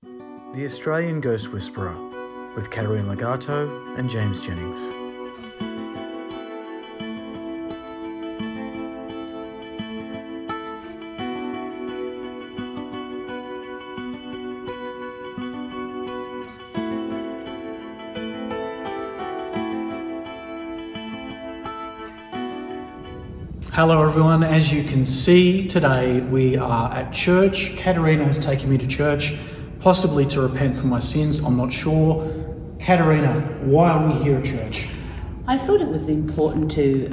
The Australian Ghost Whisperer with Katerina Legato and James Jennings. Hello everyone, as you can see today we are at church. Katerina has taken me to church, possibly to repent for my sins, I'm not sure. Katerina, why are we here at church? I thought it was important to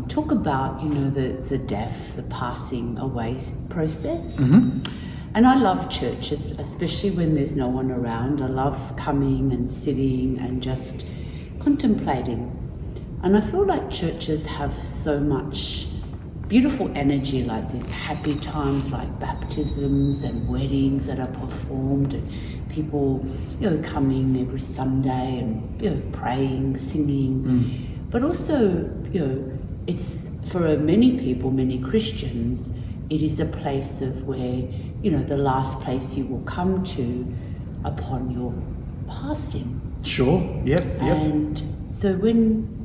talk about, the death, the passing away process. Mm-hmm. And I love churches, especially when there's no one around. I love coming and sitting and just contemplating. And I feel like churches have so much beautiful energy like this, happy times like baptisms and weddings that are performed, and people, coming every Sunday and, praying, singing. But also, it's for many people, many Christians, it is a place of where, the last place you will come to upon your passing. Sure, yep. And so when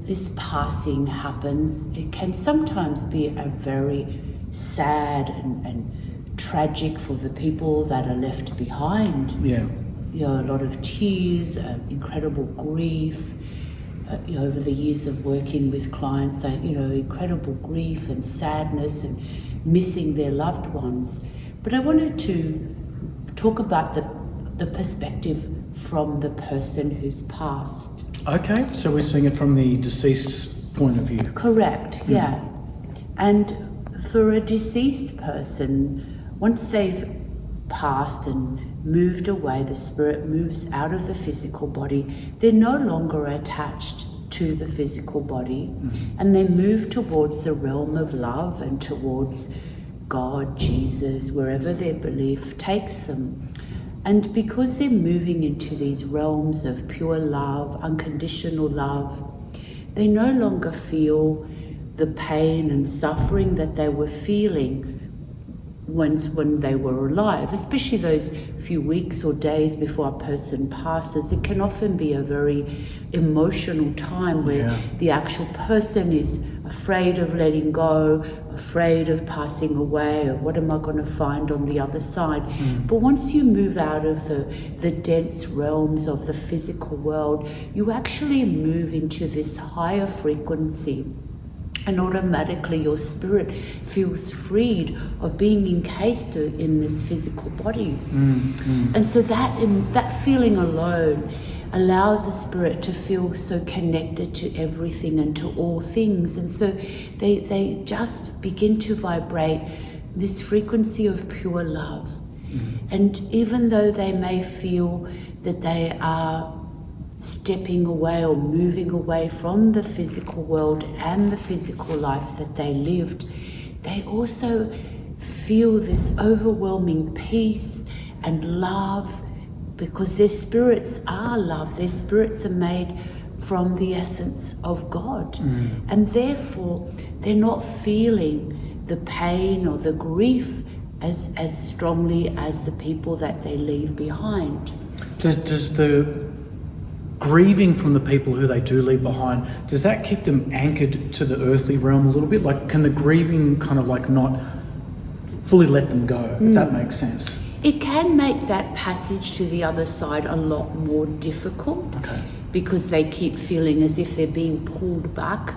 this passing happens, it can sometimes be a very sad and tragic for the people that are left behind. Yeah. A lot of tears, incredible grief. Over the years of working with clients, incredible grief and sadness and missing their loved ones. But I wanted to talk about the perspective from the person who's passed. Okay, so we're seeing it from the deceased's point of view. Correct, yeah. And for a deceased person, once they've passed and moved away, the spirit moves out of the physical body, they're no longer attached to the physical body, and they move towards the realm of love and towards God, Jesus, wherever their belief takes them. And because they're moving into these realms of pure love, unconditional love, they no longer feel the pain and suffering that they were feeling when they were alive, especially those few weeks or days before a person passes. It can often be a very emotional time where the actual person is afraid of letting go, afraid of passing away, or what am I going to find on the other side? But once you move out of the dense realms of the physical world, you actually move into this higher frequency. And automatically your spirit feels freed of being encased in this physical body. And so that feeling alone allows the spirit to feel so connected to everything and to all things. And so they just begin to vibrate this frequency of pure love. And even though they may feel that they are stepping away or moving away from the physical world and the physical life that they lived, they also feel this overwhelming peace and love, because their spirits are love. Their spirits are made from the essence of God. And therefore they're not feeling the pain or the grief as strongly as the people that they leave behind. Does the grieving from the people who they do leave behind, does that keep them anchored to the earthly realm a little bit? Like, can the grieving kind of like not fully let them go, if that makes sense? It can make that passage to the other side a lot more difficult, because they keep feeling as if they're being pulled back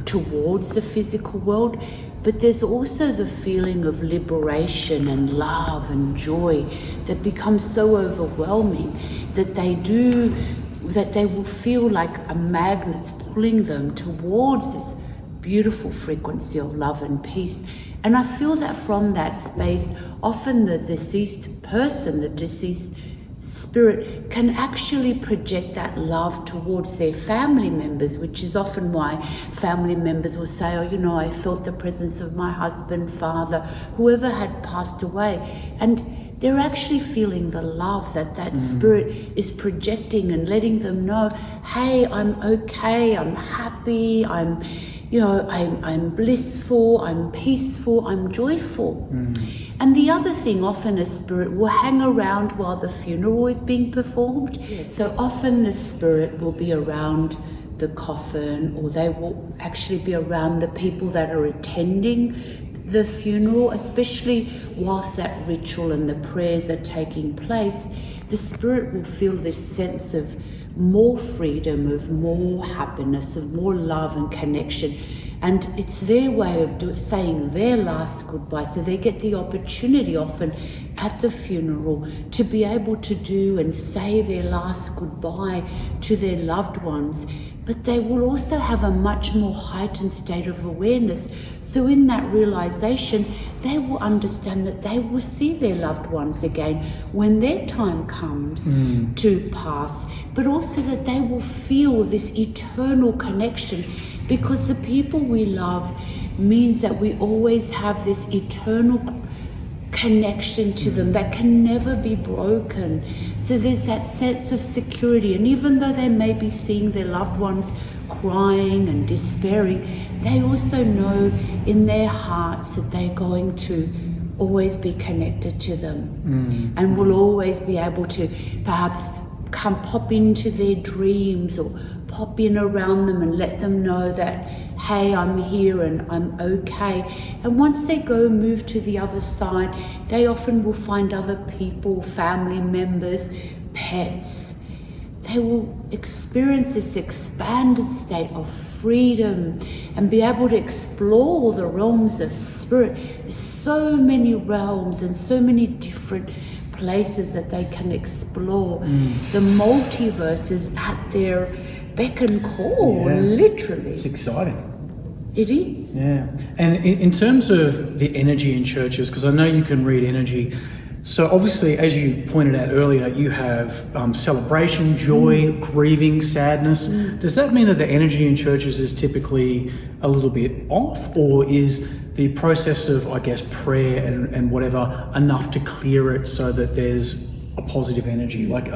towards the physical world. But there's also the feeling of liberation and love and joy that becomes so overwhelming that they will feel like a magnet's pulling them towards this beautiful frequency of love and peace. And I feel that from that space, often the deceased person, the deceased spirit, can actually project that love towards their family members, which is often why family members will say, I felt the presence of my husband, father, whoever had passed away. And they're actually feeling the love that spirit is projecting and letting them know, hey, I'm okay, I'm happy, I'm blissful, I'm peaceful, I'm joyful. And the other thing, often a spirit will hang around while the funeral is being performed. So often the spirit will be around the coffin, or they will actually be around the people that are attending the funeral, especially whilst that ritual and the prayers are taking place. The spirit will feel this sense of more freedom, of more happiness, of more love and connection. And it's their way of saying their last goodbye. So they get the opportunity often at the funeral to be able to do and say their last goodbye to their loved ones. But they will also have a much more heightened state of awareness. So in that realization, they will understand that they will see their loved ones again when their time comes to pass, but also that they will feel this eternal connection, because the people we love means that we always have this eternal connection to them that can never be broken. So there's that sense of security, and even though they may be seeing their loved ones crying and despairing, they also know in their hearts that they're going to always be connected to them and will always be able to perhaps come pop into their dreams or pop in around them and let them know that, hey, I'm here and I'm okay. And once they go move to the other side, they often will find other people, family members, pets. They will experience this expanded state of freedom and be able to explore the realms of spirit. There's so many realms and so many different places that they can explore. The multiverse is at their beck and call, literally. It's exciting. It is. Yeah. And in terms of the energy in churches, because I know you can read energy, so obviously, as you pointed out earlier, you have celebration, joy, grieving, sadness. Does that mean that the energy in churches is typically a little bit off, or is the process of, I guess, prayer and whatever enough to clear it so that there's a positive energy? Like,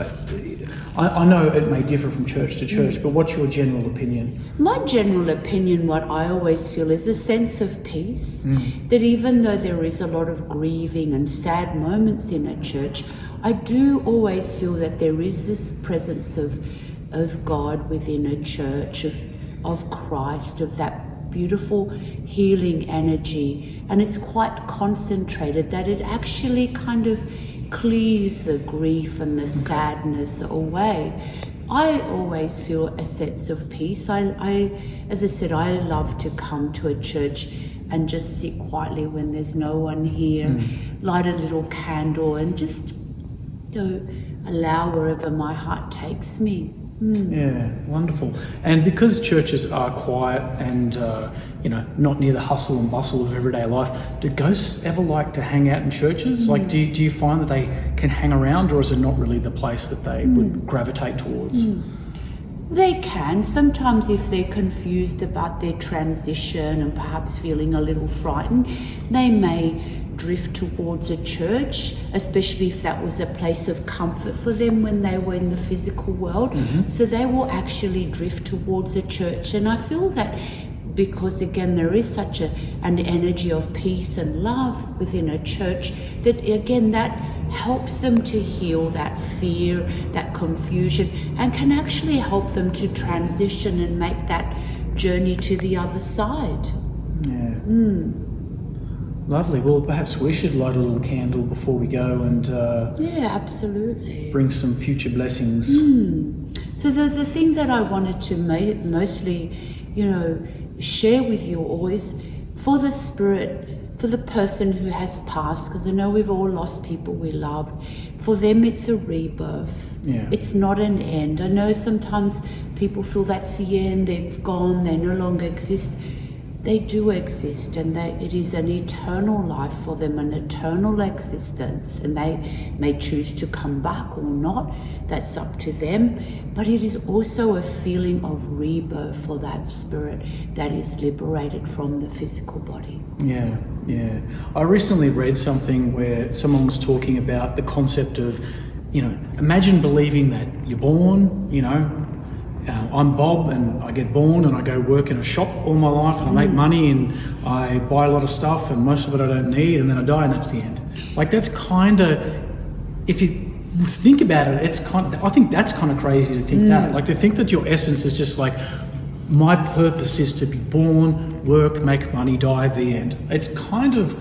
I know it may differ from church to church, but what's your general opinion? My general opinion, what I always feel, is a sense of peace, that even though there is a lot of grieving and sad moments in a church, I do always feel that there is this presence of God within a church, of Christ, of that beautiful healing energy, and it's quite concentrated, that it actually kind of clears the grief and the sadness away. I always feel a sense of peace. As I said, I love to come to a church and just sit quietly when there's no one here, light a little candle, and just allow wherever my heart takes me. Yeah, wonderful. And because churches are quiet and not near the hustle and bustle of everyday life, do ghosts ever like to hang out in churches? Like, do you find that they can hang around, or is it not really the place that they would gravitate towards? They can. Sometimes if they're confused about their transition and perhaps feeling a little frightened, they may drift towards a church, especially if that was a place of comfort for them when they were in the physical world. So they will actually drift towards a church. And I feel that because, again, there is such an energy of peace and love within a church, that, again, that helps them to heal that fear, that confusion, and can actually help them to transition and make that journey to the other side. Yeah. Lovely. Well, perhaps we should light a little candle before we go and absolutely bring some future blessings. So the thing that I wanted to mostly, share with you always, for the spirit, for the person who has passed, because I know we've all lost people we loved. For them, it's a rebirth. Yeah. It's not an end. I know sometimes people feel that's the end, they've gone, they no longer exist. They do exist, and it is an eternal life for them, an eternal existence, and they may choose to come back or not. That's up to them. But it is also a feeling of rebirth for that spirit that is liberated from the physical body. Yeah, Yeah. I recently read something where someone was talking about the concept of, imagine believing that you're born, I'm Bob and I get born and I go work in a shop all my life and I make money and I buy a lot of stuff and most of it I don't need, and then I die and that's the end. Like, that's kind of, if you think about it, I think that's kind of crazy to think that. Like, to think that your essence is just like, my purpose is to be born, work, make money, die, the end. It's kind of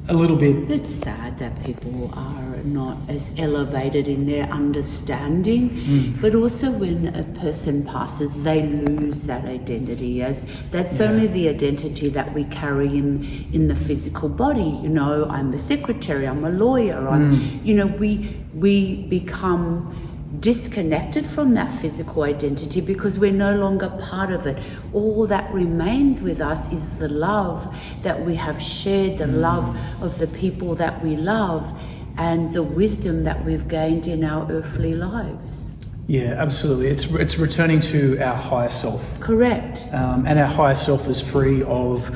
a little bit... It's sad that people are not as elevated in their understanding, but also when a person passes, they lose that identity, as that's only the identity that we carry in the physical body. I'm a secretary, I'm a lawyer, we become disconnected from that physical identity because we're no longer part of it. All that remains with us is the love that we have shared, the love of the people that we love, and the wisdom that we've gained in our earthly lives. Yeah, absolutely. It's returning to our higher self. Correct. And our higher self is free of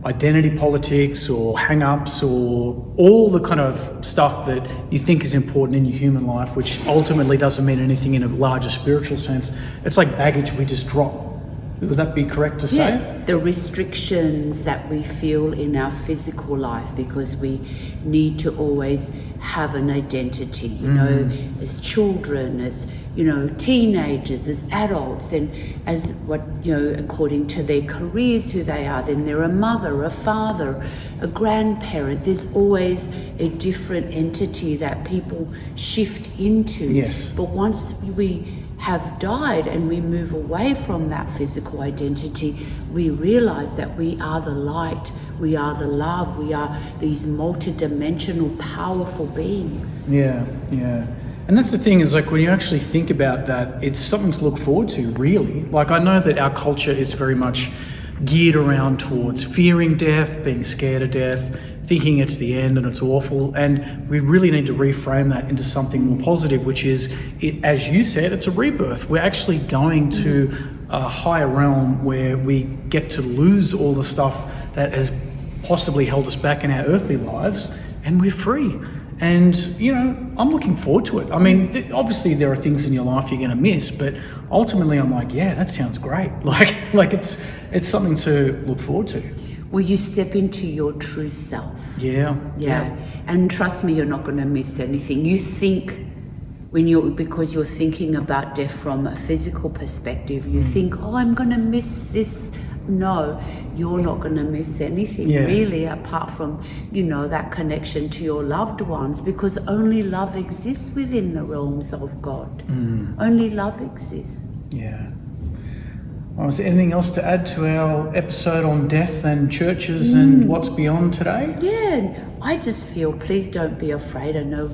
identity politics or hang-ups or all the kind of stuff that you think is important in your human life, which ultimately doesn't mean anything in a larger spiritual sense. It's like baggage we just drop. Would that be correct to say? Yeah, the restrictions that we feel in our physical life because we need to always have an identity, as children, as teenagers, as adults, and as according to their careers, who they are. Then they're a mother, a father, a grandparent. There's always a different entity that people shift into. Yes. But once we have died and we move away from that physical identity, we realize that we are the light, we are the love, we are these multidimensional, powerful beings. Yeah. And that's the thing, is like, when you actually think about that, it's something to look forward to, really. Like, I know that our culture is very much geared around towards fearing death, being scared of death, thinking it's the end and it's awful, and we really need to reframe that into something more positive, which is, as you said, it's a rebirth. We're actually going to a higher realm where we get to lose all the stuff that has possibly held us back in our earthly lives, and we're free. And, I'm looking forward to it. I mean, obviously there are things in your life you're going to miss, but ultimately I'm like, yeah, that sounds great. Like it's something to look forward to. Will you step into your true self? Yeah. And trust me, you're not going to miss anything. You think because you're thinking about death from a physical perspective, you think, I'm going to miss this. No, you're not going to miss anything really, apart from, that connection to your loved ones, because only love exists within the realms of God. Only love exists. Yeah. Well, is there anything else to add to our episode on death and churches and what's beyond today? Yeah, I just feel, please don't be afraid. I know,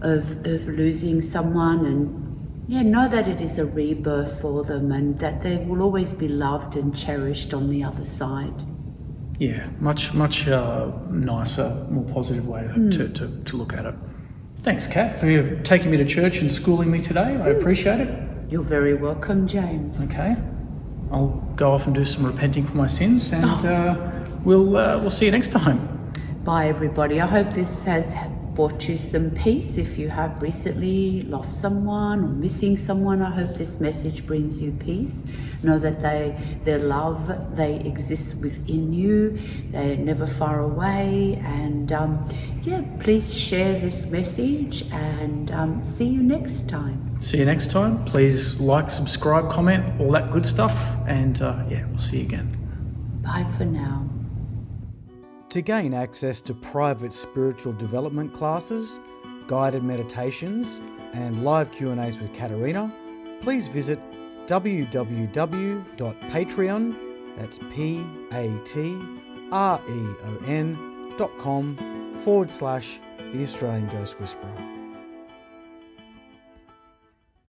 of losing someone, and know that it is a rebirth for them and that they will always be loved and cherished on the other side. Yeah, much nicer, more positive way to look at it. Thanks, Kat, for taking me to church and schooling me today. I appreciate it. You're very welcome, James. Okay, I'll go off and do some repenting for my sins, and we'll see you next time. Bye, everybody. I hope this has brought you some peace. If you have recently lost someone or missing someone, I hope this message brings you peace. Know that their love, they exist within you. They're never far away. And please share this message, and see you next time. See you next time. Please like, subscribe, comment, all that good stuff. And we'll see you again. Bye for now. To gain access to private spiritual development classes, guided meditations, and live Q&As with Katerina, please visit www.patreon, that's patreon.com/The Australian Ghost Whisperer.